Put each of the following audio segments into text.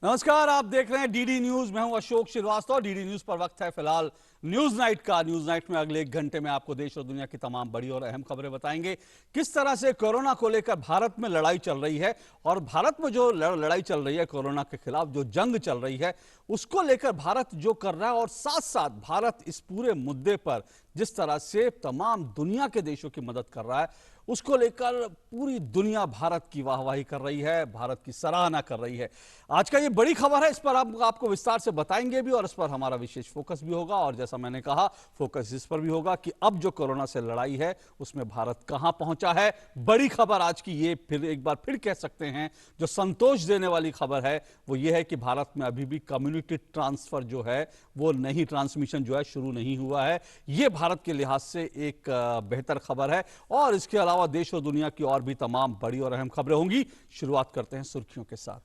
नमस्कार, आप देख रहे हैं डीडी न्यूज। मैं हूं अशोक श्रीवास्तव। डीडी न्यूज पर वक्त है फिलहाल न्यूज नाइट का। न्यूज नाइट में अगले 1 घंटे में आपको देश और दुनिया की तमाम बड़ी और अहम खबरें बताएंगे। किस तरह से कोरोना को लेकर भारत में लड़ाई चल रही है और भारत में जो लड़ाई चल रही है कोरोना के खिलाफ, जो जंग चल रही है, उसको लेकर भारत जो कर रहा है, और साथ साथ भारत इस पूरे मुद्दे पर जिस तरह से तमाम दुनिया के देशों की मदद कर रहा है, उसको लेकर पूरी दुनिया भारत की वाहवाही कर रही है, भारत की सराहना कर रही है। आज का ये बड़ी खबर है, इस पर आपको विस्तार से बताएंगे भी और इस पर हमारा विशेष फोकस भी होगा। और जैसा मैंने कहा, फोकस इस पर भी होगा कि अब जो कोरोना से लड़ाई है उसमें भारत कहां पहुंचा है। बड़ी खबर आज की ये, फिर एक बार फिर कह सकते हैं, जो संतोष देने वाली खबर है वो ये है कि भारत में अभी भी कम्युनिटी ट्रांसफर जो है वो नहीं, ट्रांसमिशन जो है शुरू नहीं हुआ है। ये भारत के लिहाज से एक बेहतर खबर है। और इसके अलावा देश और दुनिया की और भी तमाम बड़ी और अहम खबरें होंगी। शुरुआत करते हैं सुर्खियों के साथ।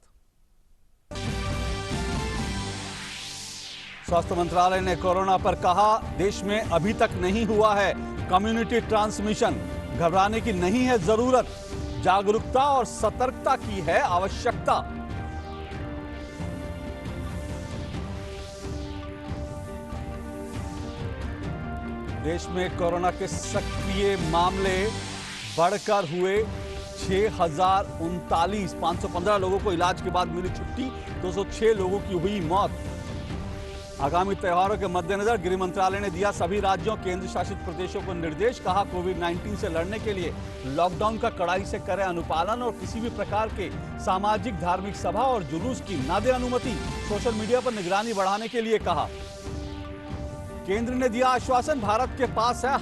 स्वास्थ्य मंत्रालय ने कोरोना पर कहा, देश में अभी तक नहीं हुआ है कम्युनिटी ट्रांसमिशन, घबराने की नहीं है जरूरत, जागरूकता और सतर्कता की है आवश्यकता। देश में कोरोना के सक्रिय मामले बढ़कर हुए 6039। 515 लोगों को इलाज के बाद मिली छुट्टी, 206 लोगों की हुई मौत। आगामी त्योहारों के मद्देनजर गृह मंत्रालय ने दिया सभी राज्यों, केंद्र शासित प्रदेशों को निर्देश। कहा, कोविड-19 से लड़ने के लिए लॉकडाउन का कड़ाई से करें अनुपालन और किसी भी प्रकार के सामाजिक धार्मिक सभा और जुलूस की न दे अनुमति। सोशल मीडिया पर निगरानी बढ़ाने के लिए कहा। केंद्र ने दिया आश्वासन, भारत के पास है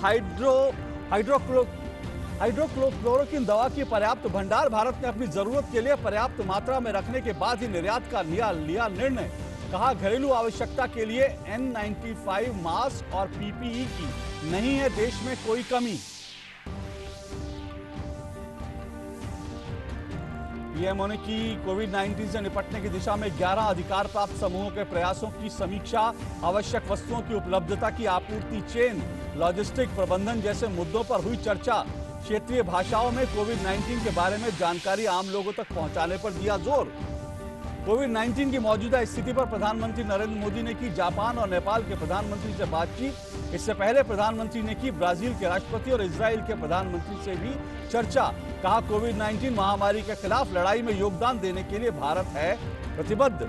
हाइड्रोक्लोरोक्विन दवा की पर्याप्त भंडार। भारत ने अपनी जरूरत के लिए पर्याप्त मात्रा में रखने के बाद ही निर्यात का लिया निर्णय। कहा, घरेलू आवश्यकता के लिए N95 मास्क और PPE की नहीं है देश में कोई कमी। पीएमओ ने की कोविड-19 से निपटने की दिशा में 11 अधिकार प्राप्त समूहों के प्रयासों की समीक्षा। आवश्यक वस्तुओं की उपलब्धता की आपूर्ति चेन, लॉजिस्टिक प्रबंधन जैसे मुद्दों पर हुई चर्चा। क्षेत्रीय भाषाओं में कोविड-19 के बारे में जानकारी आम लोगों तक पहुंचाने पर दिया जोर। कोविड-19 की मौजूदा स्थिति पर प्रधानमंत्री नरेंद्र मोदी ने की जापान और नेपाल के प्रधानमंत्री से बातचीत। इससे पहले प्रधानमंत्री ने की ब्राजील के राष्ट्रपति और इजराइल के प्रधानमंत्री से भी चर्चा। कहा, कोविड-19 महामारी के खिलाफ लड़ाई में योगदान देने के लिए भारत है प्रतिबद्ध।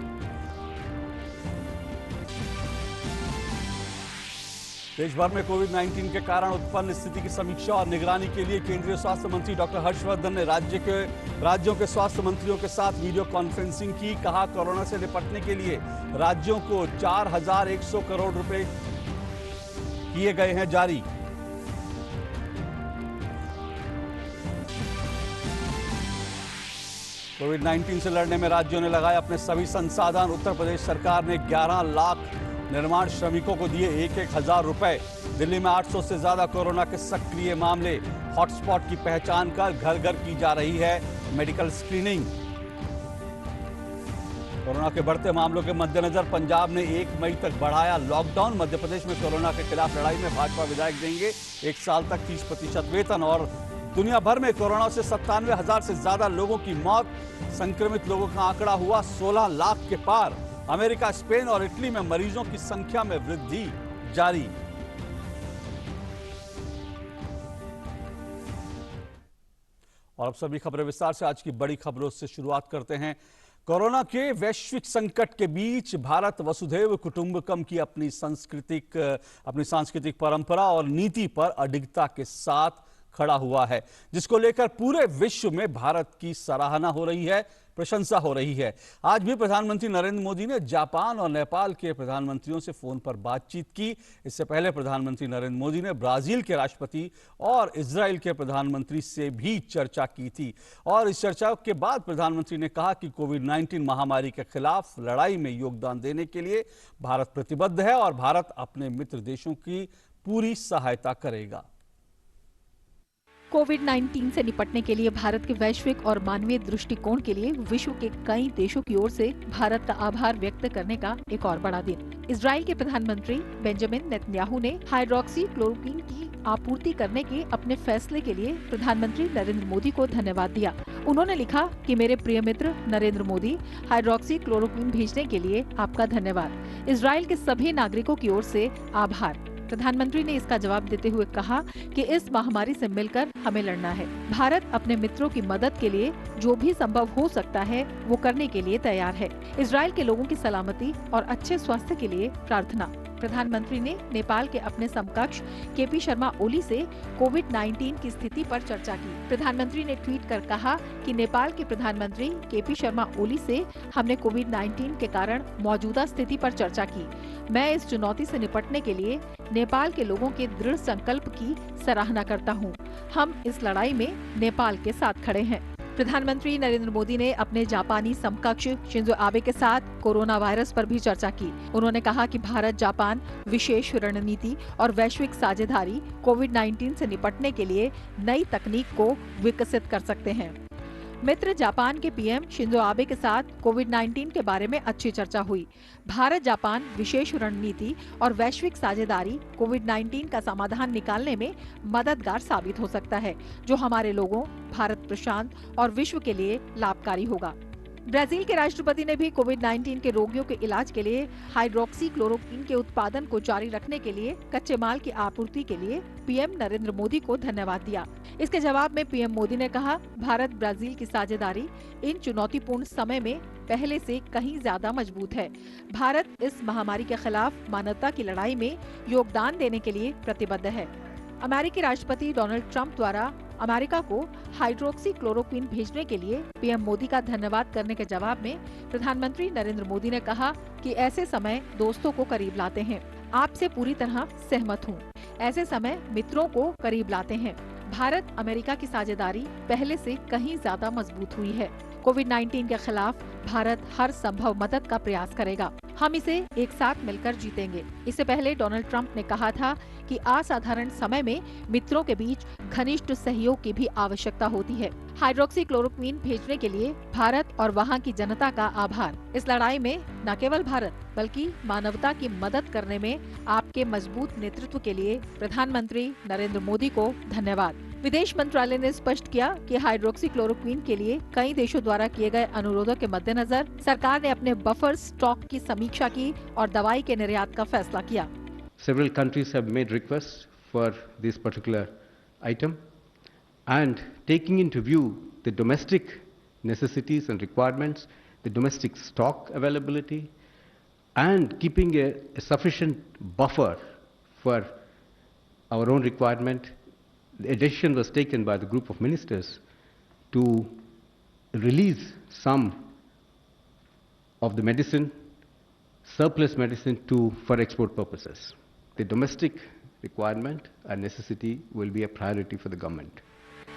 देश भर में कोविड-19 के कारण उत्पन्न स्थिति की समीक्षा और निगरानी के लिए केंद्रीय स्वास्थ्य मंत्री डॉक्टर हर्षवर्धन ने राज्यों के स्वास्थ्य मंत्रियों के साथ वीडियो कॉन्फ्रेंसिंग की। कहा, कोरोना से निपटने के लिए राज्यों को 4100 करोड़ रुपए किए गए हैं जारी। कोविड-19 से लड़ने में राज्यों ने लगाए अपने सभी संसाधन। उत्तर प्रदेश सरकार ने 11 लाख निर्माण श्रमिकों को दिए 1,000 रुपए। दिल्ली में 800 से ज्यादा कोरोना के सक्रिय मामले। हॉटस्पॉट की पहचान कर घर घर की जा रही है मेडिकल स्क्रीनिंग। कोरोना के बढ़ते मामलों के मद्देनजर पंजाब ने 1 मई तक बढ़ाया लॉकडाउन। मध्य प्रदेश में कोरोना के खिलाफ लड़ाई में भाजपा विधायक देंगे 1 साल तक 30% वेतन। और दुनिया भर में कोरोना से 97,000 से ज्यादा लोगों की मौत। संक्रमित लोगों का आंकड़ा हुआ 16 लाख के पार। अमेरिका, स्पेन और इटली में मरीजों की संख्या में वृद्धि जारी। और अब सभी खबरें विस्तार से। आज की बड़ी खबरों से शुरुआत करते हैं। कोरोना के वैश्विक संकट के बीच भारत वसुधैव कुटुंबकम की अपनी सांस्कृतिक परंपरा और नीति पर अडिगता के साथ खड़ा हुआ है, जिसको लेकर पूरे विश्व में भारत की सराहना हो रही है, प्रशंसा हो रही है। आज भी प्रधानमंत्री नरेंद्र मोदी ने जापान और नेपाल के प्रधानमंत्रियों से फोन पर बातचीत की। इससे पहले प्रधानमंत्री नरेंद्र मोदी ने ब्राजील के राष्ट्रपति और इजराइल के प्रधानमंत्री से भी चर्चा की थी। और इस चर्चा के बाद प्रधानमंत्री ने कहा कि कोविड-19 महामारी के खिलाफ लड़ाई में योगदान देने के लिए भारत प्रतिबद्ध है और भारत अपने मित्र देशों की पूरी सहायता करेगा। कोविड-19 से निपटने के लिए भारत के वैश्विक और मानवीय दृष्टिकोण के लिए विश्व के कई देशों की ओर से भारत का आभार व्यक्त करने का एक और बड़ा दिन। इजराइल के प्रधानमंत्री बेंजामिन नेतन्याहू ने हाइड्रोक्सी क्लोरोक्विन की आपूर्ति करने के अपने फैसले के लिए प्रधानमंत्री नरेंद्र मोदी को धन्यवाद दिया। उन्होंने लिखा कि मेरे प्रिय मित्र नरेंद्र मोदी, हाइड्रोक्सी क्लोरोक्विन भेजने के लिए आपका धन्यवाद। इजराइल के सभी नागरिकों की ओर से आभार। प्रधानमंत्री ने इसका जवाब देते हुए कहा कि इस महामारी से मिलकर हमें लड़ना है। भारत अपने मित्रों की मदद के लिए जो भी संभव हो सकता है वो करने के लिए तैयार है। इजराइल के लोगों की सलामती और अच्छे स्वास्थ्य के लिए प्रार्थना। प्रधानमंत्री ने नेपाल के अपने समकक्ष केपी शर्मा ओली से कोविड-19 की स्थिति पर चर्चा की। प्रधानमंत्री ने ट्वीट कर कहा कि नेपाल के प्रधानमंत्री केपी शर्मा ओली से हमने कोविड-19 के कारण मौजूदा स्थिति पर चर्चा की। मैं इस चुनौती से निपटने के लिए नेपाल के लोगों के दृढ़ संकल्प की सराहना करता हूं। हम इस लड़ाई में नेपाल के साथ खड़े हैं। प्रधानमंत्री नरेंद्र मोदी ने अपने जापानी समकक्ष शिंजो आबे के साथ कोरोना वायरस पर भी चर्चा की। उन्होंने कहा कि भारत जापान विशेष रणनीति और वैश्विक साझेदारी कोविड-19 से निपटने के लिए नई तकनीक को विकसित कर सकते हैं। मित्र जापान के पीएम शिंजो आबे के साथ कोविड-19 के बारे में अच्छी चर्चा हुई। भारत जापान विशेष रणनीति और वैश्विक साझेदारी कोविड-19 का समाधान निकालने में मददगार साबित हो सकता है, जो हमारे लोगों, भारत प्रशांत और विश्व के लिए लाभकारी होगा। ब्राजील के राष्ट्रपति ने भी कोविड-19 के रोगियों के इलाज के लिए हाइड्रोक्सी क्लोरोक्विन के उत्पादन को जारी रखने के लिए कच्चे माल की आपूर्ति के लिए पीएम नरेंद्र मोदी को धन्यवाद दिया। इसके जवाब में पीएम मोदी ने कहा, भारत ब्राजील की साझेदारी इन चुनौतीपूर्ण समय में पहले से कहीं ज्यादा मजबूत है। भारत इस महामारी के खिलाफ मानवता की लड़ाई में योगदान देने के लिए प्रतिबद्ध है। अमेरिकी राष्ट्रपति डोनाल्ड ट्रंप द्वारा अमेरिका को हाइड्रोक्सी क्लोरोक्विन भेजने के लिए पीएम मोदी का धन्यवाद करने के जवाब में प्रधानमंत्री नरेंद्र मोदी ने कहा कि ऐसे समय दोस्तों को करीब लाते हैं। आपसे पूरी तरह सहमत हूँ। ऐसे समय मित्रों को करीब लाते हैं। भारत अमेरिका की साझेदारी पहले से कहीं ज्यादा मजबूत हुई है। कोविड-19 के खिलाफ भारत हर संभव मदद का प्रयास करेगा। हम इसे एक साथ मिलकर जीतेंगे। इससे पहले डोनाल्ड ट्रंप ने कहा था कि असाधारण समय में मित्रों के बीच घनिष्ठ सहयोग की भी आवश्यकता होती है। हाइड्रोक्सी क्लोरोक्विन भेजने के लिए भारत और वहां की जनता का आभार। इस लड़ाई में न केवल भारत बल्कि मानवता की मदद करने में आपके मजबूत नेतृत्व के लिए प्रधानमंत्री नरेंद्र मोदी को धन्यवाद। विदेश मंत्रालय ने स्पष्ट किया कि हाइड्रोक्सी क्लोरोक्विन के लिए कई देशों द्वारा किए गए अनुरोधों के मद्देनजर सरकार ने अपने बफर स्टॉक की समीक्षा की और दवाई के निर्यात का फैसला किया। Several countries have made requests for this particular item, and taking into view the domestic necessities and requirements, the domestic stock availability, and keeping a sufficient buffer for our own requirement, a decision was taken by the group of ministers to release some of the medicine, surplus medicine for export purposes. The domestic requirement and necessity will be a priority for the government.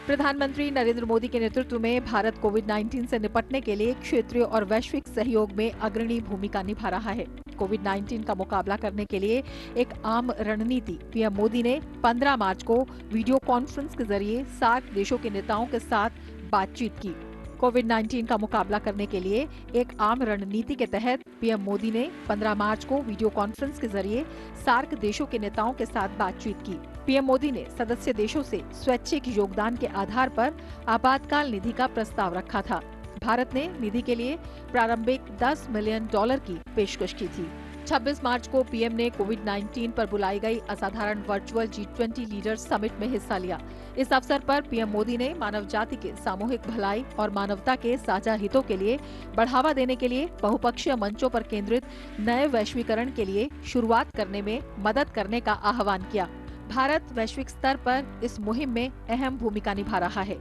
प्रधानमंत्री नरेंद्र मोदी के नेतृत्व में भारत कोविड-19 से निपटने के लिए क्षेत्रीय और वैश्विक सहयोग में अग्रणी भूमिका निभा रहा है। कोविड-19 का मुकाबला करने के लिए एक आम रणनीति पीएम मोदी ने 15 मार्च को वीडियो कॉन्फ्रेंस के जरिए सार्क देशों के नेताओं के साथ बातचीत की। कोविड-19 का मुकाबला करने के लिए एक आम रणनीति के तहत पीएम मोदी ने 15 मार्च को वीडियो कॉन्फ्रेंस के जरिए सार्क देशों के नेताओं के साथ बातचीत की। पीएम मोदी ने सदस्य देशों से स्वैच्छिक योगदान के आधार पर आपातकाल निधि का प्रस्ताव रखा था। भारत ने निधि के लिए प्रारंभिक $10 मिलियन की पेशकश की थी। 26 मार्च को पीएम ने कोविड-19 पर बुलाई गई असाधारण वर्चुअल G20 लीडर्स समिट में हिस्सा लिया। इस अवसर पर पीएम मोदी ने मानव जाति के सामूहिक भलाई और मानवता के साझा हितों के लिए बढ़ावा देने के लिए बहुपक्षीय मंचों पर केंद्रित नए वैश्वीकरण के लिए शुरुआत करने में मदद करने का आह्वान किया। भारत वैश्विक स्तर पर इस मुहिम में अहम भूमिका निभा रहा है।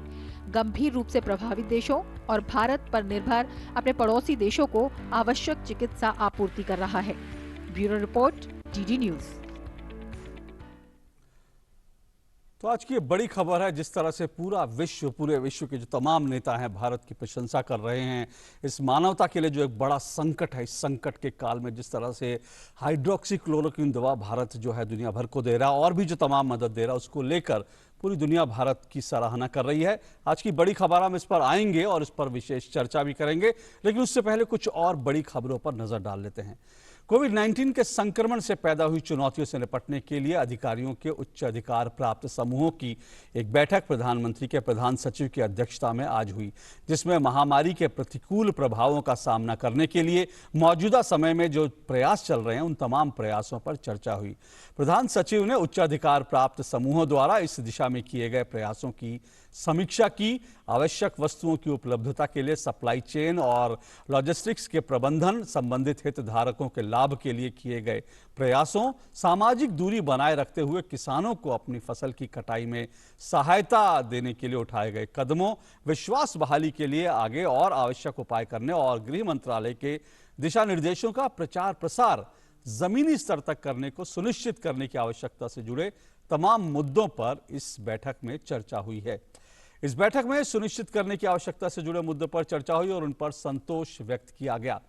गंभीर रूप से प्रभावित देशों और भारत पर निर्भर अपने पड़ोसी देशों को आवश्यक चिकित्सा आपूर्ति कर रहा है। Bureau report, DD news. तो आज की ये बड़ी खबर है, जिस तरह से पूरे विश्व के जो तमाम नेता हैं भारत की प्रशंसा कर रहे हैं। इस मानवता के लिए जो एक बड़ा संकट है, इस संकट के काल में जिस तरह से हाइड्रोक्सी क्लोरोक्विन दवा भारत जो है दुनिया भर को दे रहा है और भी जो तमाम मदद दे रहा है, उसको लेकर पूरी दुनिया भारत की सराहना कर रही है। आज की बड़ी खबर हम इस पर आएंगे और इस पर विशेष चर्चा भी करेंगे, लेकिन उससे पहले कुछ और बड़ी खबरों पर नजर डाल लेते हैं। कोविड-19 के संक्रमण से पैदा हुई चुनौतियों से निपटने के लिए अधिकारियों के उच्च अधिकार प्राप्त समूहों की एक बैठक प्रधानमंत्री के प्रधान सचिव की अध्यक्षता में आज हुई, जिसमें महामारी के प्रतिकूल प्रभावों का सामना करने के लिए मौजूदा समय में जो प्रयास चल रहे हैं उन तमाम प्रयासों पर चर्चा हुई। प्रधान सचिव ने उच्च अधिकार प्राप्त समूहों द्वारा इस दिशा में किए गए प्रयासों की समीक्षा की, आवश्यक वस्तुओं की उपलब्धता के लिए सप्लाई चेन और लॉजिस्टिक्स के प्रबंधन, संबंधित हितधारकों के लाभ के लिए किए गए प्रयासों, सामाजिक दूरी बनाए रखते हुए किसानों को अपनी फसल की कटाई में सहायता देने के लिए उठाए गए कदमों, विश्वास बहाली के लिए आगे और आवश्यक उपाय करने और गृह मंत्रालय के दिशा निर्देशों का प्रचार प्रसार जमीनी स्तर तक करने को सुनिश्चित करने की आवश्यकता से जुड़े तमाम मुद्दों पर इस बैठक में चर्चा हुई है। इस बैठक में सुनिश्चित करने की आवश्यकता से जुड़े मुद्दों पर चर्चा हुई और उन पर संतोष व्यक्त किया गया।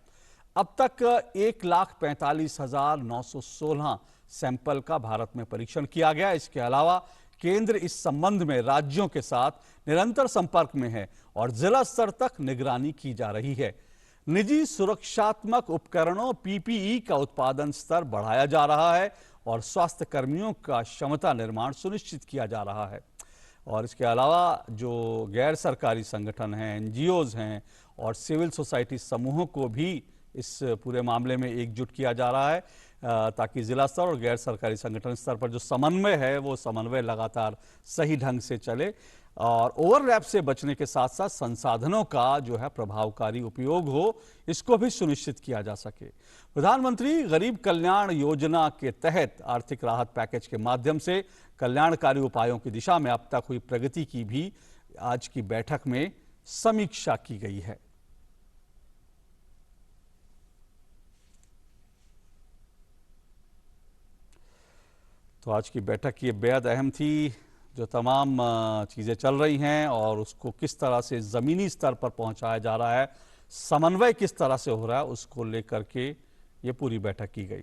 अब तक 1,45,916 सैंपल का भारत में परीक्षण किया गया। इसके अलावा केंद्र इस संबंध में राज्यों के साथ निरंतर संपर्क में है और जिला स्तर तक निगरानी की जा रही है। निजी सुरक्षात्मक उपकरणों पीपीई का उत्पादन स्तर बढ़ाया जा रहा है और स्वास्थ्य कर्मियों का क्षमता निर्माण सुनिश्चित किया जा रहा है। और इसके अलावा जो गैर सरकारी संगठन हैं, एनजीओज हैं और सिविल सोसाइटी समूहों को भी इस पूरे मामले में एकजुट किया जा रहा है ताकि जिला स्तर और गैर सरकारी संगठन स्तर पर जो समन्वय है वो समन्वय लगातार सही ढंग से चले और ओवरलैप से बचने के साथ साथ संसाधनों का जो है प्रभावकारी उपयोग हो, इसको भी सुनिश्चित किया जा सके। प्रधानमंत्री गरीब कल्याण योजना के तहत आर्थिक राहत पैकेज के माध्यम से कल्याणकारी उपायों की दिशा में अब तक हुई प्रगति की भी आज की बैठक में समीक्षा की गई है। तो आज की बैठक ये बेहद अहम थी, जो तमाम चीज़ें चल रही हैं और उसको किस तरह से ज़मीनी स्तर पर पहुंचाया जा रहा है, समन्वय किस तरह से हो रहा है, उसको लेकर के ये पूरी बैठक की गई।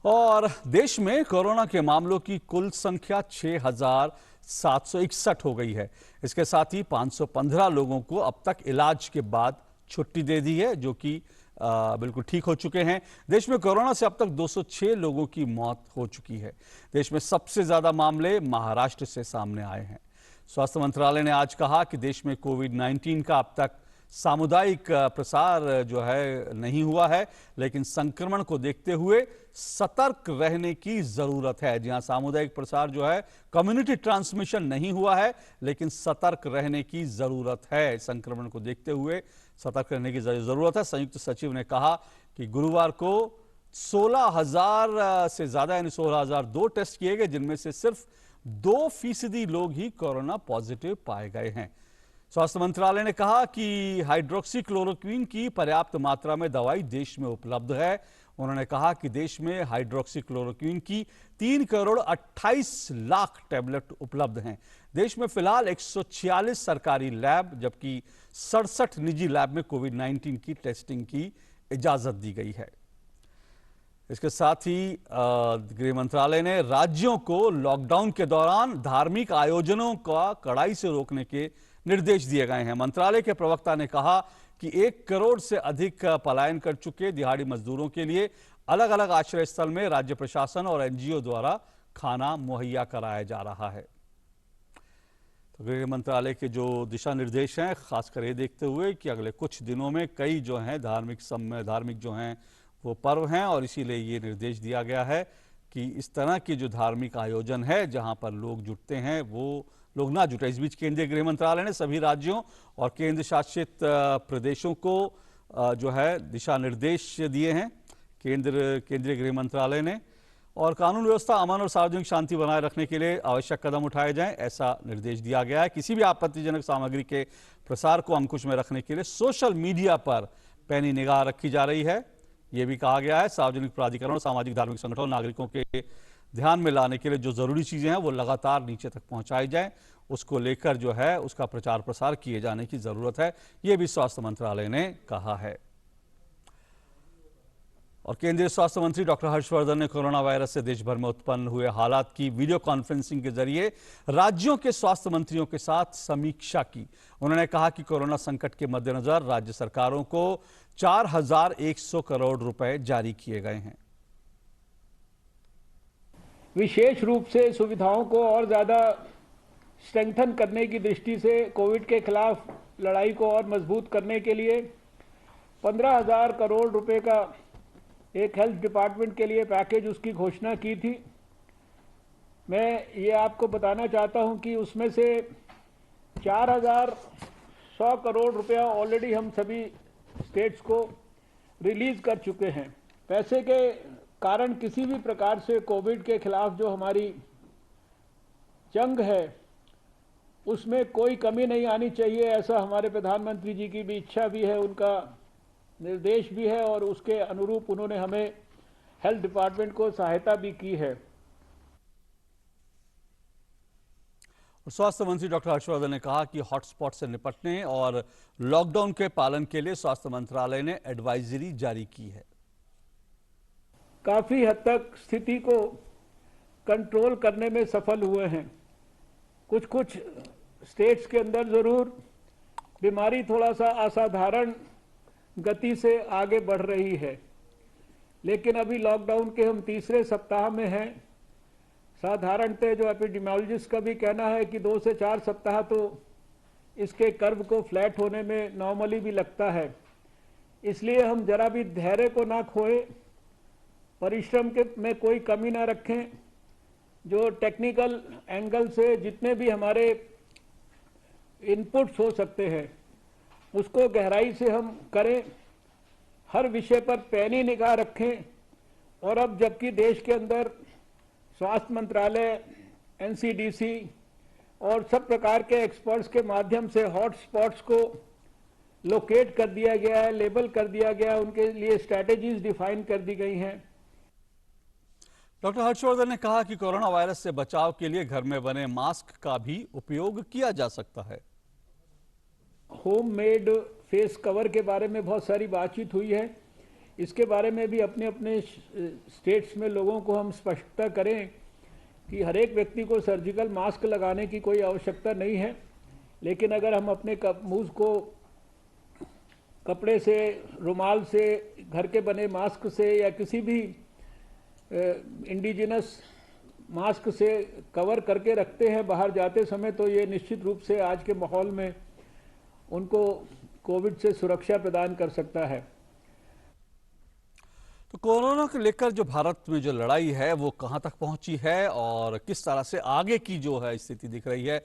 और देश में कोरोना के मामलों की कुल संख्या 6,761 हो गई है। इसके साथ ही 515 लोगों को अब तक इलाज के बाद छुट्टी दे दी है, जो कि बिल्कुल ठीक हो चुके हैं। देश में कोरोना से अब तक 206 लोगों की मौत हो चुकी है। देश में सबसे ज्यादा मामले महाराष्ट्र से सामने आए हैं। स्वास्थ्य मंत्रालय ने आज कहा कि देश में कोविड-19 का अब तक सामुदायिक प्रसार जो है नहीं हुआ है, लेकिन संक्रमण को देखते हुए सतर्क रहने की जरूरत है। जहां सामुदायिक प्रसार जो है, कम्युनिटी ट्रांसमिशन नहीं हुआ है, लेकिन सतर्क रहने की जरूरत है। संक्रमण को देखते हुए सतर्क रहने की जरूरत है। संयुक्त सचिव ने कहा कि गुरुवार को 16,000 से ज्यादा यानी 16,002 टेस्ट किए गए, जिनमें से सिर्फ 2% लोग ही कोरोना पॉजिटिव पाए गए हैं। स्वास्थ्य मंत्रालय ने कहा कि हाइड्रोक्सीक्लोरोक्विन की पर्याप्त मात्रा में दवाई देश में उपलब्ध है। उन्होंने कहा कि देश में हाइड्रोक्सीक्लोरोक्विन की 3,28,00,000 टैबलेट उपलब्ध हैं। देश में फिलहाल 146 सरकारी लैब जबकि 67 निजी लैब में कोविड-19 की टेस्टिंग की इजाजत दी गई है। इसके साथ ही गृह मंत्रालय ने राज्यों को लॉकडाउन के दौरान धार्मिक आयोजनों का कड़ाई से रोकने के निर्देश दिए गए हैं। मंत्रालय के प्रवक्ता ने कहा कि 1 करोड़ से अधिक पलायन कर चुके दिहाड़ी मजदूरों के लिए अलग अलग आश्रय स्थल में राज्य प्रशासन और एनजीओ द्वारा खाना मुहैया कराया जा रहा है। तो गृह मंत्रालय के जो दिशा निर्देश हैं, खासकर ये देखते हुए कि अगले कुछ दिनों में कई जो हैं धार्मिक जो हैं वो पर्व हैं और इसीलिए ये निर्देश दिया गया है कि इस तरह के जो धार्मिक आयोजन है जहां पर लोग जुटते हैं वो लोग ना जुटे। इस बीच केंद्रीय गृह मंत्रालय ने सभी राज्यों और केंद्र शासित प्रदेशों को जो है दिशा निर्देश दिए हैं केंद्रीय गृह मंत्रालय ने, और कानून व्यवस्था, अमन और सार्वजनिक शांति बनाए रखने के लिए आवश्यक कदम उठाए जाएं, ऐसा निर्देश दिया गया है। किसी भी आपत्तिजनक सामग्री के प्रसार को अंकुश में रखने के लिए सोशल मीडिया पर पैनी निगाह रखी जा रही है। ये भी कहा गया है सार्वजनिक प्राधिकरण, सामाजिक धार्मिक संगठनों, नागरिकों के ध्यान में लाने के लिए जो जरूरी चीजें हैं वो लगातार नीचे तक पहुंचाई जाएं, उसको लेकर जो है उसका प्रचार प्रसार किए जाने की जरूरत है। ये भी स्वास्थ्य मंत्रालय ने कहा है। और केंद्रीय स्वास्थ्य मंत्री डॉक्टर हर्षवर्धन ने कोरोना वायरस से देश भर में उत्पन्न हुए हालात की वीडियो कॉन्फ्रेंसिंग के जरिए राज्यों के स्वास्थ्य मंत्रियों के साथ समीक्षा की। उन्होंने कहा कि कोरोना संकट के मद्देनजर राज्य सरकारों को 4100 करोड़ रुपए जारी किए गए हैं। विशेष रूप से सुविधाओं को और ज्यादा स्ट्रेंथन करने की दृष्टि से कोविड के खिलाफ लड़ाई को और मजबूत करने के लिए 15,000 करोड़ रुपए का एक हेल्थ डिपार्टमेंट के लिए पैकेज उसकी घोषणा की थी। मैं ये आपको बताना चाहता हूं कि उसमें से 4,100 करोड़ रुपया ऑलरेडी हम सभी स्टेट्स को रिलीज कर चुके हैं। पैसे के कारण किसी भी प्रकार से कोविड के खिलाफ जो हमारी जंग है उसमें कोई कमी नहीं आनी चाहिए, ऐसा हमारे प्रधानमंत्री जी की भी इच्छा भी है, उनका निर्देश भी है और उसके अनुरूप उन्होंने हमें हेल्थ डिपार्टमेंट को सहायता भी की है। स्वास्थ्य मंत्री डॉक्टर हर्षवर्धन ने कहा कि हॉटस्पॉट से निपटने और लॉकडाउन के पालन के लिए स्वास्थ्य मंत्रालय ने एडवाइजरी जारी की है। काफी हद तक स्थिति को कंट्रोल करने में सफल हुए हैं। कुछ स्टेट्स के अंदर जरूर बीमारी थोड़ा सा असाधारण गति से आगे बढ़ रही है, लेकिन अभी लॉकडाउन के हम तीसरे सप्ताह में हैं। साधारणतः जो एपिडेमियोलॉजिस्ट का भी कहना है कि 2 से 4 सप्ताह तो इसके कर्व को फ्लैट होने में नॉर्मली भी लगता है। इसलिए हम जरा भी धैर्य को ना खोएं, परिश्रम के में कोई कमी ना रखें। जो टेक्निकल एंगल से जितने भी हमारे इनपुट्स हो सकते हैं उसको गहराई से हम करें, हर विषय पर पैनी निगाह रखें। और अब जबकि देश के अंदर स्वास्थ्य मंत्रालय, एनसीडीसी और सब प्रकार के एक्सपर्ट्स के माध्यम से हॉटस्पॉट्स को लोकेट कर दिया गया है, लेबल कर दिया गया है, उनके लिए स्ट्रैटेजीज डिफाइन कर दी गई हैं। डॉक्टर हर्षवर्धन ने कहा कि कोरोना वायरस से बचाव के लिए घर में बने मास्क का भी उपयोग किया जा सकता है। होम मेड फेस कवर के बारे में बहुत सारी बातचीत हुई है। इसके बारे में भी अपने अपने स्टेट्स में लोगों को हम स्पष्टता करें कि हर एक व्यक्ति को सर्जिकल मास्क लगाने की कोई आवश्यकता नहीं है, लेकिन अगर हम अपने मुंह को कपड़े से, रुमाल से, घर के बने मास्क से या किसी भी इंडिजिनस मास्क से कवर करके रखते हैं बाहर जाते समय, तो ये निश्चित रूप से आज के माहौल में उनको कोविड से सुरक्षा प्रदान कर सकता है। तो कोरोना को लेकर जो भारत में जो लड़ाई है वो कहां तक पहुंची है और किस तरह से आगे की जो है स्थिति दिख रही है,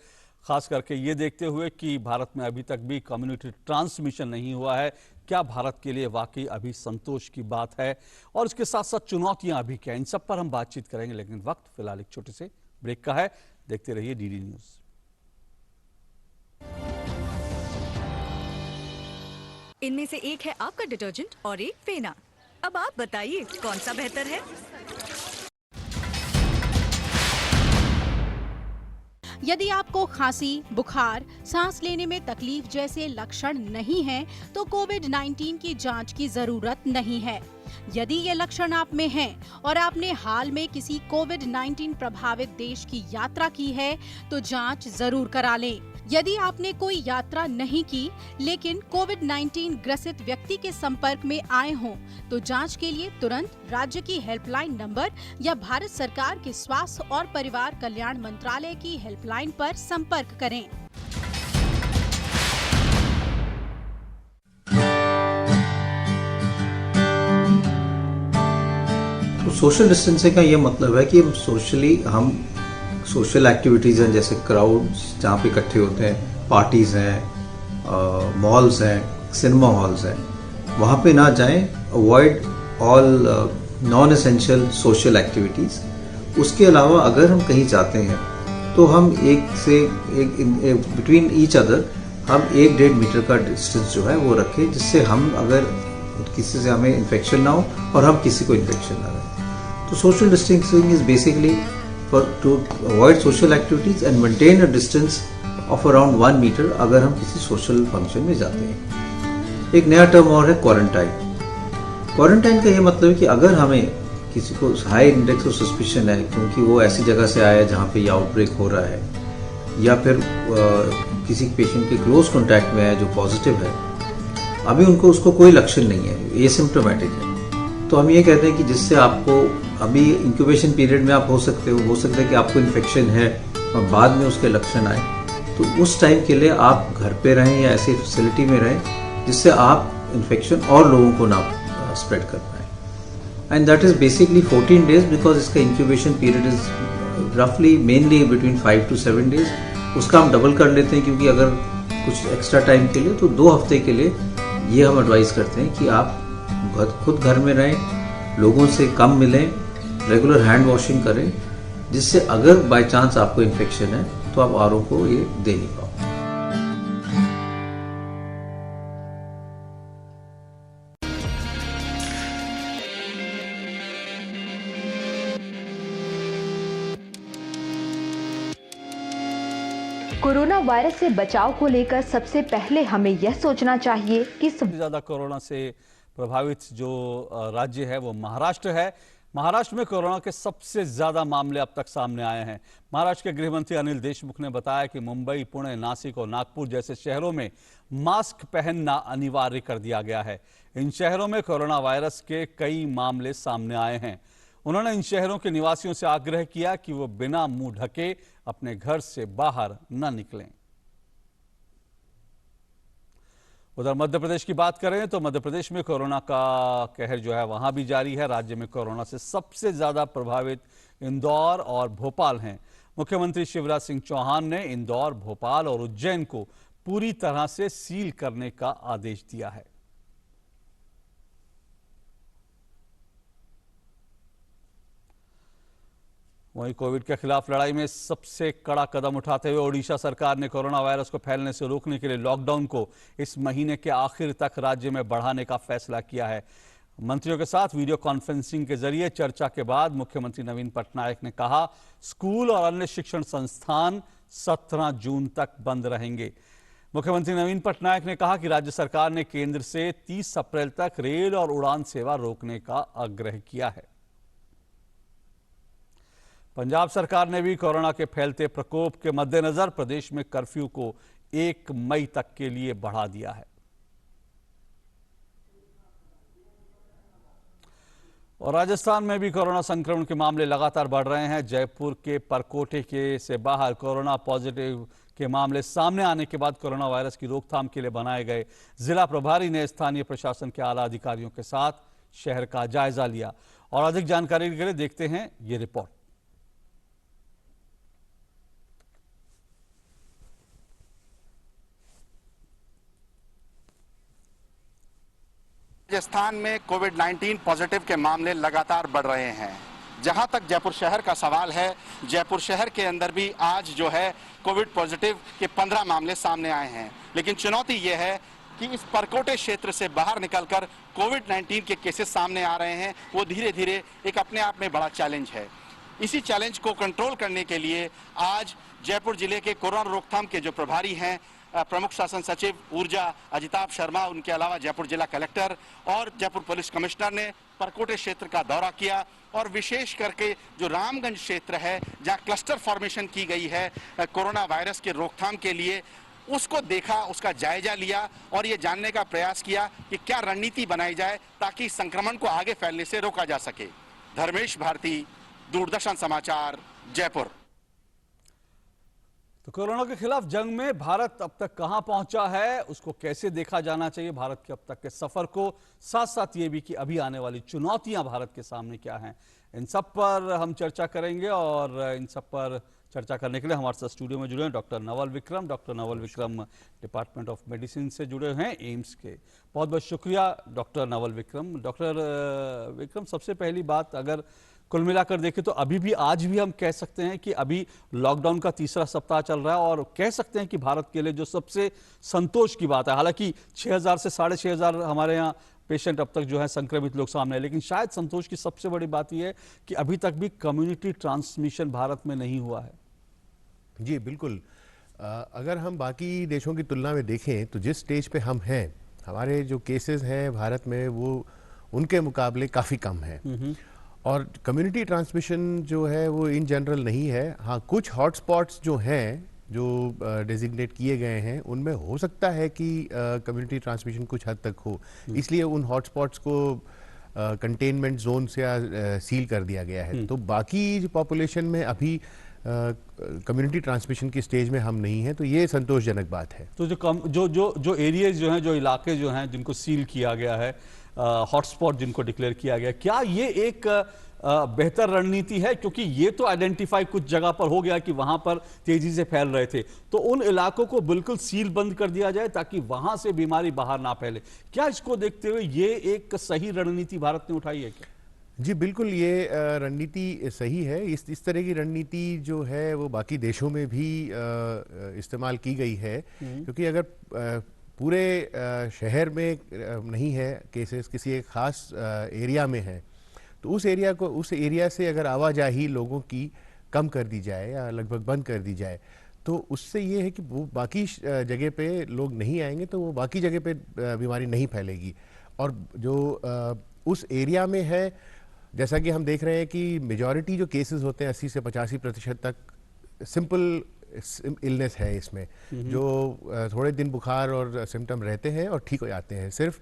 खास करके ये देखते हुए कि भारत में अभी तक भी कम्युनिटी ट्रांसमिशन नहीं हुआ है, क्या भारत के लिए वाकई अभी संतोष की बात है और इसके साथ साथ चुनौतियां अभी क्या, इन सब पर हम बातचीत करेंगे। लेकिन वक्त फिलहाल एक छोटे से ब्रेक का है, देखते रहिए डीडी न्यूज। इनमें से एक है आपका डिटर्जेंट और एक फेना। अब आप बताइए कौन सा बेहतर है? यदि आपको खांसी, बुखार, सांस लेने में तकलीफ जैसे लक्षण नहीं हैं, तो कोविड-19 की जांच की जरूरत नहीं है। यदि ये लक्षण आप में हैं और आपने हाल में किसी कोविड-19 प्रभावित देश की यात्रा की है, तो जांच जरूर करा लें। यदि आपने कोई यात्रा नहीं की लेकिन कोविड-19 ग्रसित व्यक्ति के संपर्क में आए हों, तो जांच के लिए तुरंत राज्य की हेल्पलाइन नंबर या भारत सरकार के स्वास्थ्य और परिवार कल्याण मंत्रालय की हेल्पलाइन पर संपर्क करें। तो सोशल डिस्टेंसिंग का ये मतलब है कि हम सोशल एक्टिविटीज़ हैं, जैसे क्राउड्स जहाँ पे इकट्ठे होते हैं, पार्टीज़ हैं, मॉल्स हैं, सिनेमा हॉल्स हैं, वहाँ पे ना जाएं। Avoid all non essential social activities. उसके अलावा अगर हम कहीं जाते हैं तो हम बिटवीन ईच अदर हम 1-1.5 मीटर का डिस्टेंस जो है वो रखें, जिससे हम अगर किसी से हमें इन्फेक्शन ना हो और हम किसी को इन्फेक्शन ना रहे। तो social distancing is basically to avoid social activities and maintain a distance of around 1 meter अगर हम किसी सोशल फंक्शन में जाते हैं। एक नया टर्म और है क्वारंटाइन। क्वारंटाइन का ये मतलब है कि अगर हमें किसी को हाई इंडेक्स ऑफ सस्पिशन है क्योंकि वो ऐसी जगह से आया है जहाँ पे ये आउटब्रेक हो रहा है, या फिर किसी पेशेंट के क्लोज कॉन्टैक्ट में है जो पॉजिटिव है, अभी उनको उसको कोई लक्षण नहीं है, एसिम्प्टोमेटिक है, तो हम ये कहते हैं कि जिससे आपको अभी इंक्यूबेशन पीरियड में आप हो सकता है कि आपको इन्फेक्शन है और बाद में उसके लक्षण आए, तो उस टाइम के लिए आप घर पे रहें या ऐसी फैसिलिटी में रहें जिससे आप इन्फेक्शन और लोगों को ना स्प्रेड कर पाए। And that is basically 14 days, because इसका इंक्यूबेशन पीरियड इज रफली मेनली बिटवीन 5 to 7 डेज। उसका हम डबल कर लेते हैं क्योंकि अगर कुछ एक्स्ट्रा टाइम के लिए तो 2 हफ्ते के लिए ये हम एडवाइस करते हैं कि आप खुद घर में रहें, लोगों से कम मिलें, रेगुलर हैंड वॉशिंग करें, जिससे अगर बाय चांस आपको इन्फेक्शन है तो आप औरों को ये दे नहीं पाओ। कोरोना वायरस से बचाव को लेकर सबसे पहले हमें यह सोचना चाहिए कि सबसे ज्यादा कोरोना से प्रभावित जो राज्य है वो महाराष्ट्र है। महाराष्ट्र में कोरोना के सबसे ज्यादा मामले अब तक सामने आए हैं। महाराष्ट्र के गृह मंत्री अनिल देशमुख ने बताया कि मुंबई, पुणे, नासिक और नागपुर जैसे शहरों में मास्क पहनना अनिवार्य कर दिया गया है। इन शहरों में कोरोना वायरस के कई मामले सामने आए हैं। उन्होंने इन शहरों के निवासियों से आग्रह किया कि वो बिना मुंह ढके अपने घर से बाहर न निकलें। उधर मध्य प्रदेश की बात करें तो मध्य प्रदेश में कोरोना का कहर जो है वहां भी जारी है। राज्य में कोरोना से सबसे ज्यादा प्रभावित इंदौर और भोपाल हैं। मुख्यमंत्री शिवराज सिंह चौहान ने इंदौर, भोपाल और उज्जैन को पूरी तरह से सील करने का आदेश दिया है। वहीं कोविड के खिलाफ लड़ाई में सबसे कड़ा कदम उठाते हुए ओडिशा सरकार ने कोरोना वायरस को फैलने से रोकने के लिए लॉकडाउन को इस महीने के आखिर तक राज्य में बढ़ाने का फैसला किया है। मंत्रियों के साथ वीडियो कॉन्फ्रेंसिंग के जरिए चर्चा के बाद मुख्यमंत्री नवीन पटनायक ने कहा, स्कूल और अन्य शिक्षण संस्थान 17 जून तक बंद रहेंगे। मुख्यमंत्री नवीन पटनायक ने कहा कि राज्य सरकार ने केंद्र से 30 अप्रैल तक रेल और उड़ान सेवा रोकने का आग्रह किया है। पंजाब सरकार ने भी कोरोना के फैलते प्रकोप के मद्देनजर प्रदेश में कर्फ्यू को 1 मई तक के लिए बढ़ा दिया है। और राजस्थान में भी कोरोना संक्रमण के मामले लगातार बढ़ रहे हैं। जयपुर के परकोटे के से बाहर कोरोना पॉजिटिव के मामले सामने आने के बाद कोरोना वायरस की रोकथाम के लिए बनाए गए जिला प्रभारी ने स्थानीय प्रशासन के आला अधिकारियों के साथ शहर का जायजा लिया। और अधिक जानकारी के लिए देखते हैं ये रिपोर्ट। राजस्थान में कोविड-19 पॉजिटिव के मामले लगातार बढ़ रहे हैं। जहां तक जयपुर शहर का सवाल है, जयपुर शहर के अंदर भी आज जो है कोविड पॉजिटिव के 15 मामले सामने आए हैं। लेकिन चुनौती यह है कि इस परकोटे क्षेत्र से बाहर निकलकर कोविड-19 के केसेस सामने आ रहे हैं। वो धीरे धीरे एक अपने आप में बड़ा चैलेंज है। इसी चैलेंज को कंट्रोल करने के लिए आज जयपुर जिले के कोरोना रोकथाम के जो प्रभारी हैं, प्रमुख शासन सचिव ऊर्जा अजिताभ शर्मा, उनके अलावा जयपुर जिला कलेक्टर और जयपुर पुलिस कमिश्नर ने परकोटे क्षेत्र का दौरा किया और विशेष करके जो रामगंज क्षेत्र है जहां क्लस्टर फॉर्मेशन की गई है कोरोना वायरस के रोकथाम के लिए, उसको देखा, उसका जायजा लिया और ये जानने का प्रयास किया कि क्या रणनीति बनाई जाए ताकि संक्रमण को आगे फैलने से रोका जा सके। धर्मेश भारती, दूरदर्शन समाचार, जयपुर। तो कोरोना के खिलाफ जंग में भारत अब तक कहां पहुंचा है, उसको कैसे देखा जाना चाहिए, भारत के अब तक के सफर को, साथ साथ ये भी कि अभी आने वाली चुनौतियां भारत के सामने क्या हैं, इन सब पर हम चर्चा करेंगे। और इन सब पर चर्चा करने के लिए हमारे साथ स्टूडियो में जुड़े हैं doctor Naval Vikram. Doctor Naval Vikram department of medicine से जुड़े हैं, एम्स के। बहुत बहुत शुक्रिया डॉक्टर नवल विक्रम। डॉक्टर विक्रम, सबसे पहली बात, अगर कुल मिलाकर देखें तो अभी भी, आज भी हम कह सकते हैं कि अभी लॉकडाउन का तीसरा सप्ताह चल रहा है और कह सकते हैं कि भारत के लिए जो सबसे संतोष की बात है, हालांकि 6000 से 6500 हमारे यहाँ पेशेंट अब तक जो है संक्रमित लोग सामने है, लेकिन शायद संतोष की सबसे बड़ी बात यह है कि अभी तक भी कम्युनिटी ट्रांसमिशन भारत में नहीं हुआ है। जी बिल्कुल। अगर हम बाकी देशों की तुलना में देखें तो जिस स्टेज पे हम हैं, हमारे जो केसेस हैं भारत में वो उनके मुकाबले काफ़ी कम है। और कम्युनिटी ट्रांसमिशन जो है वो इन जनरल नहीं है। हाँ, कुछ हॉटस्पॉट्स जो हैं जो डेजिग्नेट किए गए हैं उनमें हो सकता है कि कम्युनिटी ट्रांसमिशन कुछ हद तक हो, इसलिए उन हॉटस्पॉट्स को कंटेनमेंट जोन से सील कर दिया गया है। तो बाकी पॉपुलेशन में अभी कम्युनिटी ट्रांसमिशन की स्टेज में हम नहीं हैं, तो ये संतोषजनक बात है। तो जो एरियाज जो हैं, जो इलाके जो हैं जिनको सील किया गया है, हॉटस्पॉट जिनको डिक्लेयर किया गया, क्या ये एक बेहतर रणनीति है? क्योंकि ये तो आइडेंटिफाई कुछ जगह पर हो गया कि वहां पर तेजी से फैल रहे थे, तो उन इलाकों को बिल्कुल सील बंद कर दिया जाए ताकि वहां से बीमारी बाहर ना फैले। क्या इसको देखते हुए ये एक सही रणनीति भारत ने उठाई है क्या? जी बिल्कुल, ये रणनीति सही है। इस तरह की रणनीति जो है वो बाकी देशों में भी इस्तेमाल की गई है, क्योंकि अगर पूरे शहर में नहीं है केसेस, किसी एक खास एरिया में है, तो उस एरिया से अगर आवाजाही लोगों की कम कर दी जाए या लगभग बंद कर दी जाए, तो उससे ये है कि वो बाकी जगह पे लोग नहीं आएंगे, तो वो बाकी जगह पे बीमारी नहीं फैलेगी। और जो उस एरिया में है, जैसा कि हम देख रहे हैं कि मेजॉरिटी जो केसेस होते हैं 80 से 85% तक सिंपल इलनेस है इसमें, जो थोड़े दिन बुखार और सिम्टम रहते हैं और ठीक हो जाते हैं। सिर्फ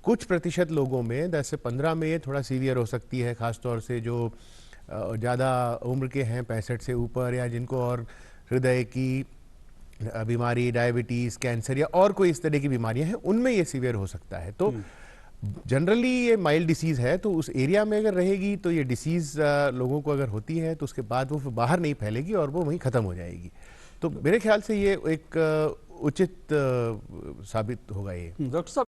कुछ प्रतिशत लोगों में 10 से 15 में ये थोड़ा सीवियर हो सकती है, खासतौर से जो ज़्यादा उम्र के हैं, 65 से ऊपर, या जिनको और हृदय की बीमारी, डायबिटीज़, कैंसर या और कोई इस तरह की बीमारियां हैं, उनमें ये सीवियर हो सकता है। तो जनरली ये माइल्ड डिसीज़ है, तो उस एरिया में अगर रहेगी तो ये डिसीज़ लोगों को अगर होती है तो उसके बाद वो बाहर नहीं फैलेगी और वो वहीं ख़त्म हो जाएगी। तो मेरे ख्याल से ये एक उचित साबित होगा ये। डॉक्टर साहब,